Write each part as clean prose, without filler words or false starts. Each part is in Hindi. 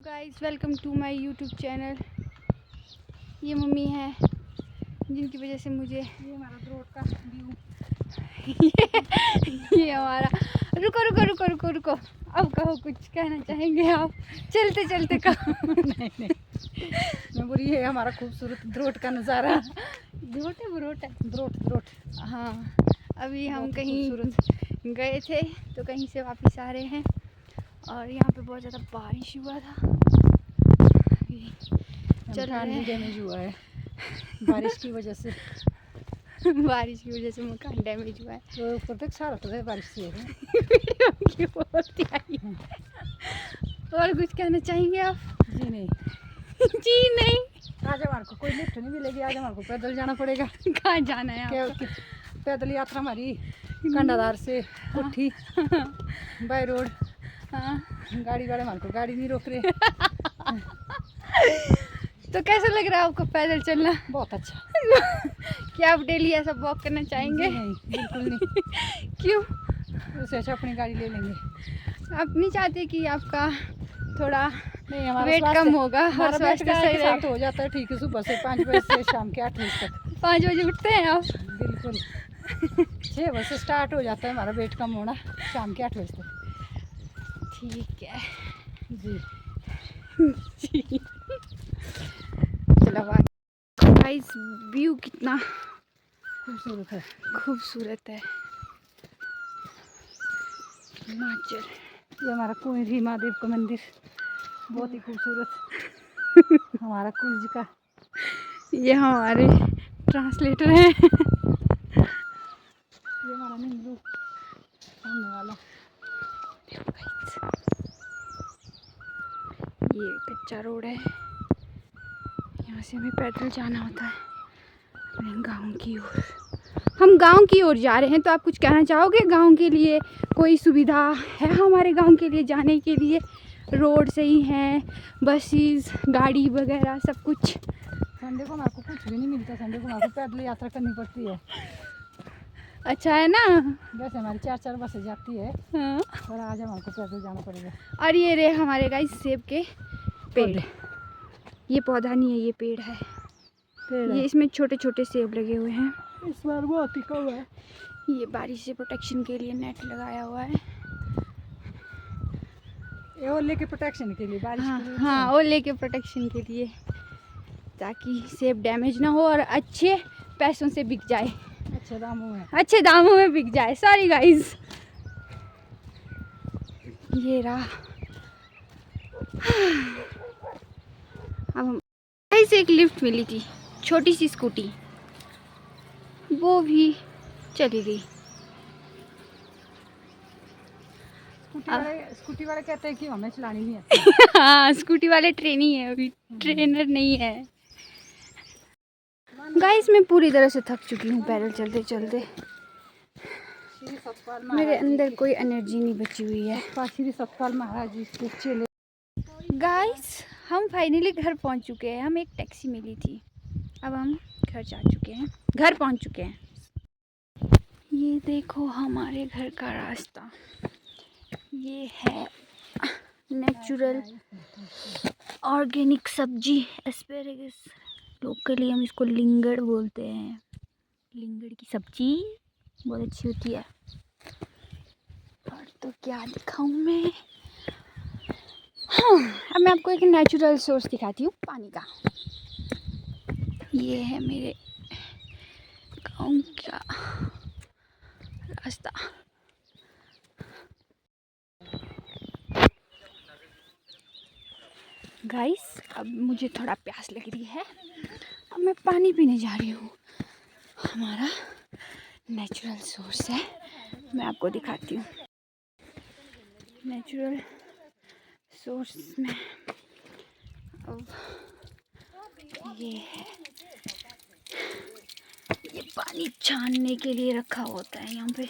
Guys welcome to my YouTube channel. ये मम्मी है जिनकी वजह से मुझे ये हमारा रोड का व्यू ये हमारा रुको रुको रुको रुको रुको अब कहो, कुछ कहना चाहेंगे आप? चलते चलते कहो। नहीं मैं बोली ये हमारा खूबसूरत द्रोट का नज़ारा। द्रोट है ब्रोट है द्रोट। हाँ, अभी हम कहीं गए थे तो कहीं से वापस आ रहे हैं और यहाँ पे बहुत ज़्यादा बारिश हुआ था। चल रहे हैं डैमेज हुआ है बारिश की वजह से। बारिश की वजह से मकान डैमेज हुआ है। तो ऊपर तक सारा तो है बारिश से और कुछ कहना चाहेंगे आप? जी नहीं जी नहीं। आज हमारे को कोई लिफ्ट नहीं मिलेगी, आज हमारे को पैदल जाना पड़ेगा। कहाँ जाना है आपको? पैदल यात्रा हमारी कंडादार से कुट्ठी बाय रोड। हाँ, गाड़ी वाले हमारे को गाड़ी नहीं रोक रहे। तो कैसा लग रहा है आपको पैदल चलना? बहुत अच्छा। क्या आप डेली ऐसा वॉक करना चाहेंगे? नहीं बिल्कुल नहीं। क्यों? उससे अच्छा अपनी गाड़ी ले लेंगे। आप नहीं चाहते कि आपका थोड़ा नहीं, हमारा वेट कम होगा और स्वास्थ्य सही रहेगा? हो जाता है ठीक है। सुबह से 5 बजे से शाम के 8 बजे तक। 5 बजे उठते हैं आप? बिल्कुल 6 बजे से स्टार्ट हो जाता है हमारा वेट कम होना, शाम के 8 बजे तक। ठीक है जी जी। चलो गाइस, व्यू कितना खूबसूरत है। खूबसूरत है। हिमाचल। ये हमारा कुंवरी महादेव का मंदिर बहुत ही खूबसूरत। हमारा कुल जी का। ये हमारे ट्रांसलेटर हैं। ये हमारा नींबू सामने वाला। ये कच्चा रोड है, यहाँ से हमें पैदल जाना होता है अपने गांव की ओर। हम गांव की ओर जा रहे हैं, तो आप कुछ कहना चाहोगे? गांव के लिए कोई सुविधा है हमारे गांव के लिए जाने के लिए? रोड सही हैं, बसेस, गाड़ी वगैरह सब कुछ? संडे को हमारे को कुछ भी नहीं मिलता। संडे को हमारे को पैदल यात्रा करनी पड़ती है। अच्छा है ना? वैसे हमारी 4 बसें जाती है। हाँ। और आज हमारे को पैदल जाना पड़ेगा। और ये रहे हमारे गाइस सेब के पेड़। ये पौधा नहीं है, ये पेड़ है। ये इसमें छोटे छोटे सेब लगे हुए हैं। इस बार बहुत ही कम है। ये बारिश से प्रोटेक्शन के लिए नेट लगाया हुआ है। ये ओले के प्रोटेक्शन के लिए, बारिश हाँ के लिए। हाँ, ओले के प्रोटेक्शन के लिए, ताकि सेब डैमेज ना हो और अच्छे पैसों से बिक जाए, अच्छे दामों में। अच्छे दामों में बिक जाए। Sorry guys. ये रहा। अब हम से एक लिफ्ट मिली थी, छोटी सी स्कूटी, वो भी चली गई। स्कूटी वाले कहते हैं कि हमें चलानी नहीं आती। हाँ, स्कूटी वाले ट्रेनी है, अभी ट्रेनर नहीं है। गाइस, मैं पूरी तरह से थक चुकी हूँ पैदल चलते चलते। मेरे अंदर कोई एनर्जी नहीं बची हुई है। श्री सतपाल महाराज जी के चेले। गाइस, हम फाइनली घर पहुँच चुके हैं। हम एक टैक्सी मिली थी, अब हम घर जा चुके हैं, घर पहुँच चुके हैं। ये देखो हमारे घर का रास्ता। ये है नेचुरल ऑर्गेनिक सब्जी एस्पेरेगस। लोकली हम इसको लिंगड़ बोलते हैं। लिंगड़ की सब्जी बहुत अच्छी होती है। और तो क्या दिखाऊं मैं? हाँ, अब मैं आपको एक नेचुरल सोर्स दिखाती हूँ पानी का। ये है मेरे गाँव का रास्ता। गाइस, अब मुझे थोड़ा प्यास लग रही है, अब मैं पानी पीने जा रही हूँ। हमारा नेचुरल सोर्स है, मैं आपको दिखाती हूँ। नेचुरल सोर्स में अब ये है, ये पानी छानने के लिए रखा होता है यहाँ पे।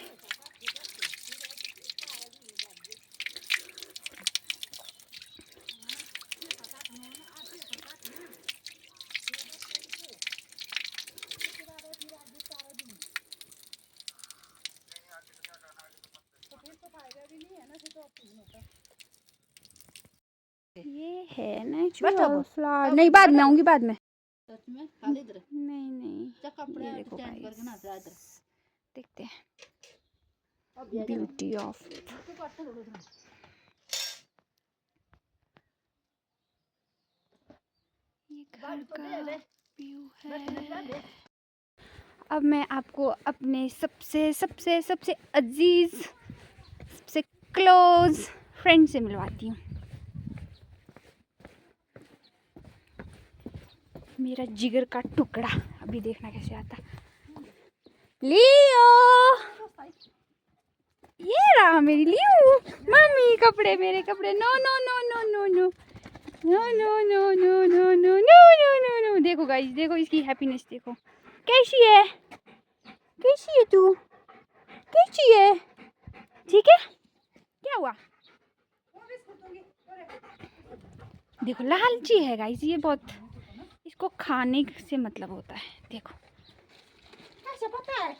ये है नेचुरल फ्लावर। नहीं, बाद में आऊंगी, बाद में। सच में खाली इधर नहीं नहीं, कपड़े ये देखो चेंज guys, करके ना इधर देखते हैं अब ये ब्यूटी ऑफ। तो काट दो इधर ये घर का व्यू है। अब मैं आपको अपने सबसे सबसे सबसे अजीज, सबसे क्लोज फ्रेंड से मिलवाती हूँ। मेरा जिगर का टुकड़ा, अभी देखना कैसे आता। लियो, ये रहा मेरी लियो। मम्मी कपड़े, मेरे कपड़े। No no no no no no no no no no no no no no no. देखो गाइस, देखो इसकी हैप्पीनेस देखो। कैसी है, कैसी है तू, कैसी है? ठीक है, क्या हुआ? देखो लालची है गाइस ये बहुत, इसको खाने से मतलब होता है। देखो कैसे पता है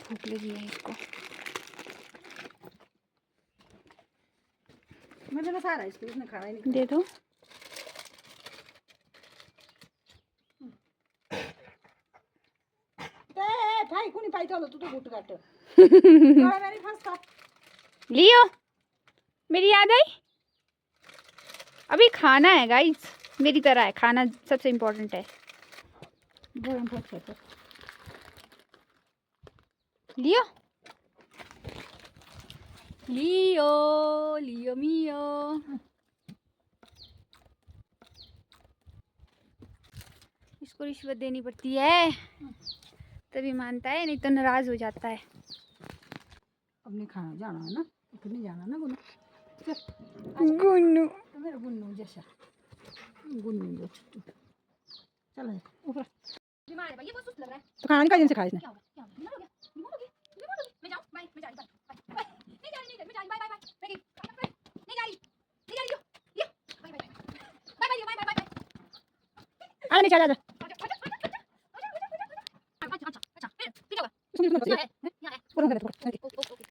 भूख लगी है इसको। मुझे ना सारा इसको उसने खाना ही नहीं। दे दो। ते भाई कोनी पाई चलो तू तो गुट काट और मेरी फंसता लियो, मेरी याद आई। अभी खाना है गाइस, मेरी तरह है, खाना सबसे इम्पोर्टेंट है। गरम बहुत लियो, लियो, लियो मियो। इसको रिश्वत देनी पड़ती है तभी मानता है, नहीं तो नाराज हो जाता है। अब नहीं खाना जाना है ना, फिर नहीं जाना ना गुन्नू। गुन्नू तो मेरा गुन्नू जैसा गुन्नू जो छुट्टू चल ऊपर बीमार है भाई, ये बहुत सुस्त लग रहा है। तो खाना नहीं का दिन से खाया इसने क्या हो गया, बीमार हो गया, बीमार हो गया, बीमार हो गया। मैं जाऊं, बाय, मैं जा रही, बाय बाय, नहीं जा रही, मैं जा रही, बाय बाय बाय, मैं गई, नहीं जा रही, नहीं जा रही, Leo, bye bye bye bye bye bye bye. आ नहीं चला जा अच्छा फिर क्या होगा? उसने यहाँ पता है, यहाँ है। पूरा कर दे okay.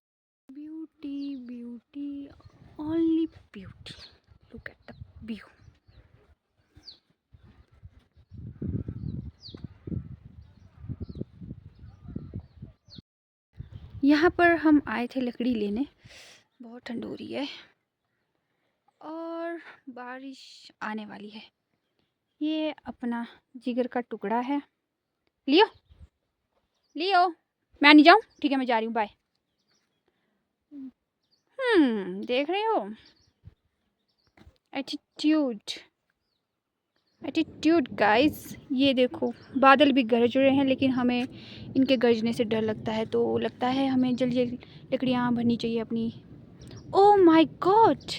Beauty beauty, only beauty. Look at the view. यहाँ पर हम आए थे लकड़ी लेने, बहुत ठंड हो रही है और बारिश आने वाली है। ये अपना जिगर का टुकड़ा है। लियो, लियो, मैं नहीं जाऊँ, ठीक है मैं जा रही हूँ, बाय। देख रहे हो एटीट्यूड, एटीट्यूड गाइस। ये देखो बादल भी गरज रहे हैं, लेकिन हमें इनके गरजने से डर लगता है, तो लगता है हमें जल्दी जल्दी लकड़ियाँ भरनी चाहिए अपनी। Oh my God,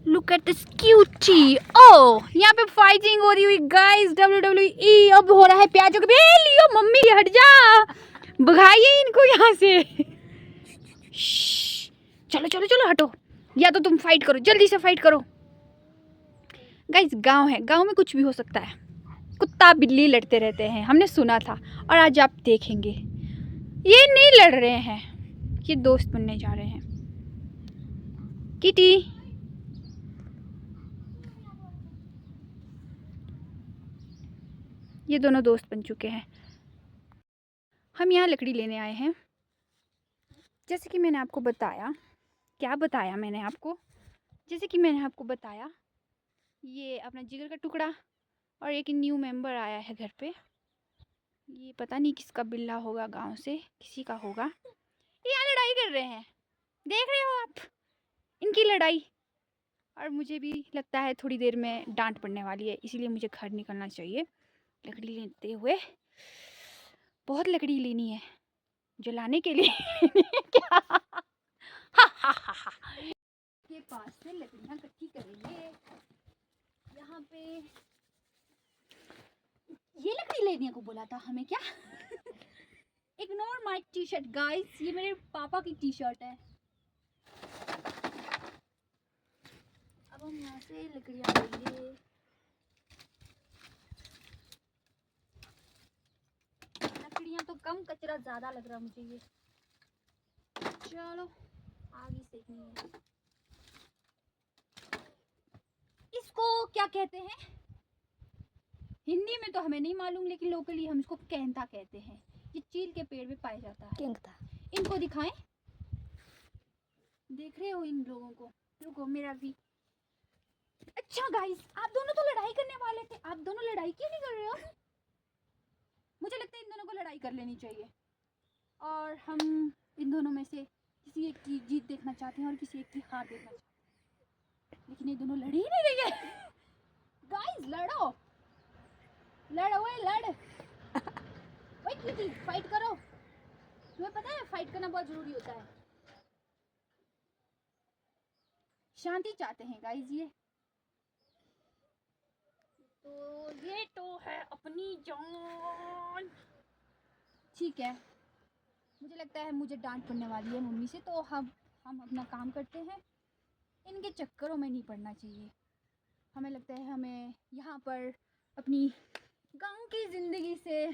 look at this cutie. Oh, यहाँ पे फाइटिंग हो रही हुई गाइस, WWE। अब हो रहा है प्याजों के बीच। लियो मम्मी हट जा, भगाइए इनको यहाँ से। चलो चलो चलो हटो, या तो तुम फाइट करो, जल्दी से फाइट करो। गाइस गांव है, गांव में कुछ भी हो सकता है। कुत्ता बिल्ली लड़ते रहते हैं, हमने सुना था, और आज आप देखेंगे ये नहीं लड़ रहे हैं, ये दोस्त बनने जा रहे हैं। किटी, ये दोनों दोस्त बन चुके हैं। हम यहाँ लकड़ी लेने आए हैं, जैसे कि मैंने आपको बताया। क्या बताया मैंने आपको? जैसे कि मैंने आपको बताया, ये अपना जिगर का टुकड़ा और एक न्यू मेंबर आया है घर पे। ये पता नहीं किसका बिल्ला होगा, गांव से किसी का होगा। ये यहाँ लड़ाई कर रहे हैं, देख रहे हो आप इनकी लड़ाई। और मुझे भी लगता है थोड़ी देर में डांट पड़ने वाली है, इसीलिए मुझे घर निकलना चाहिए लकड़ी लेते हुए। बहुत लकड़ी लेनी है जलाने के लिए। क्या के पास से लकड़ियाँ इकट्ठी करेंगे। यहाँ पे ये लकड़ी लेने को बोला था हमें क्या? Ignore my T shirt guys, ये मेरे पापा की टी शर्ट है। अब हम यहाँ से लकड़ियाँ लेंगे। लकड़ियाँ तो कम, कचरा ज़्यादा लग रहा मुझे ये। चलो आगे सेकनी है। कहते हैं? हिंदी में तो हमें नहीं मालूम, लेकिन लोकली हम इसको कैंता कहते हैं। ये चील के पेड़ में पाया जाता है। कैंता। इनको दिखाएं, देख रहे हो इन लोगों को? रुको मेरा भी। अच्छा गाइस, आप दोनों तो लड़ाई करने वाले थे, आप दोनों लड़ाई क्यों नहीं कर रहे हो? मुझे लगता है इन दोनों को लड़ाई कर लेनी चाहिए, और हम इन दोनों में से किसी एक की जीत देखना चाहते हैं और किसी एक की हार देखना चाहते हैं, लेकिन ये दोनों लड़ ही नहीं रही है। गाइस लड़ो, लड़ ओए लड़, ओए किटी फाइट करो। तुम्हें पता है फाइट करना बहुत जरूरी होता है। शांति चाहते हैं गाइस ये तो है अपनी जान। ठीक है, मुझे लगता है मुझे डांट पड़ने वाली है मम्मी से, तो हम अपना काम करते हैं। इनके चक्करों में नहीं पड़ना चाहिए। हमें लगता है हमें यहाँ पर अपनी गांव की ज़िंदगी से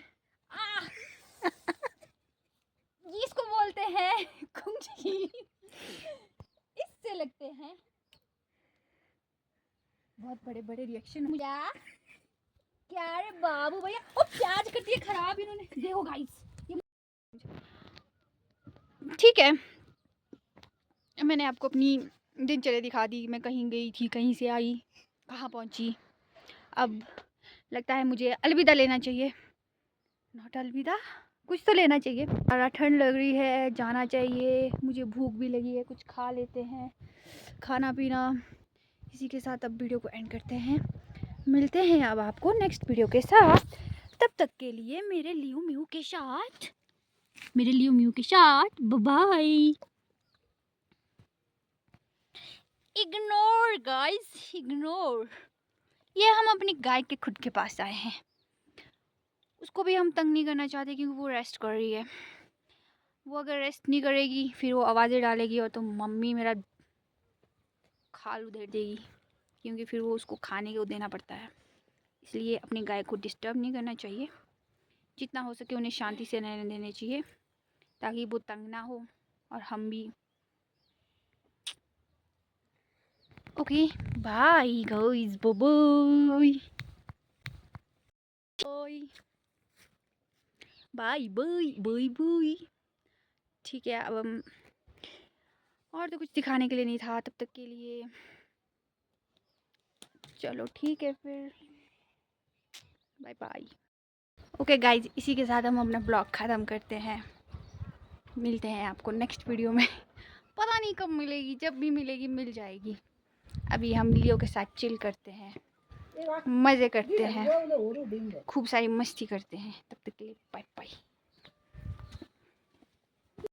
जिसको बोलते हैं कुंजी, इससे लगते हैं बहुत बड़े बड़े रिएक्शन। क्या रे बाबू भैया, ओ प्याज कटी है खराब इन्होंने, देखो गाइस। ठीक है, मैंने आपको अपनी दिनचर्या दिखा दी। मैं कहीं गई थी, कहीं से आई, कहाँ पहुंची। अब लगता है मुझे अलविदा लेना चाहिए। नॉट अलविदा, कुछ तो लेना चाहिए। ज़्यादा ठंड लग रही है, जाना चाहिए। मुझे भूख भी लगी है, कुछ खा लेते हैं, खाना पीना। इसी के साथ अब वीडियो को एंड करते हैं। मिलते हैं अब आपको नेक्स्ट वीडियो के साथ। तब तक के लिए मेरे लियो म्यू के साथ बाय। Ignore guys, ignore. ये हम अपनी गाय के खुद के पास आए हैं। उसको भी हम तंग नहीं करना चाहते, क्योंकि वो रेस्ट कर रही है। वो अगर रेस्ट नहीं करेगी फिर वो आवाज़ें डालेगी, और तो मम्मी मेरा खाल उधेड़ देगी, क्योंकि फिर वो उसको खाने को देना पड़ता है। इसलिए अपनी गाय को डिस्टर्ब नहीं करना चाहिए। जितना हो सके उन्हें शांति से रहने देने चाहिए, ताकि वो तंग ना हो और हम भी। Okay bye guys, bye bye bye bye bye. ठीक है, अब हम और तो कुछ दिखाने के लिए नहीं था तब तक के लिए। चलो ठीक है फिर, बाय बाय। ओके गाइज, इसी के साथ हम अपना ब्लॉग ख़त्म करते हैं। मिलते हैं आपको नेक्स्ट वीडियो में। पता नहीं कब मिलेगी, जब भी मिलेगी मिल जाएगी। अभी हम लियो के साथ चिल करते हैं, मज़े करते हैं, खूब सारी मस्ती करते हैं। तब तक के लिए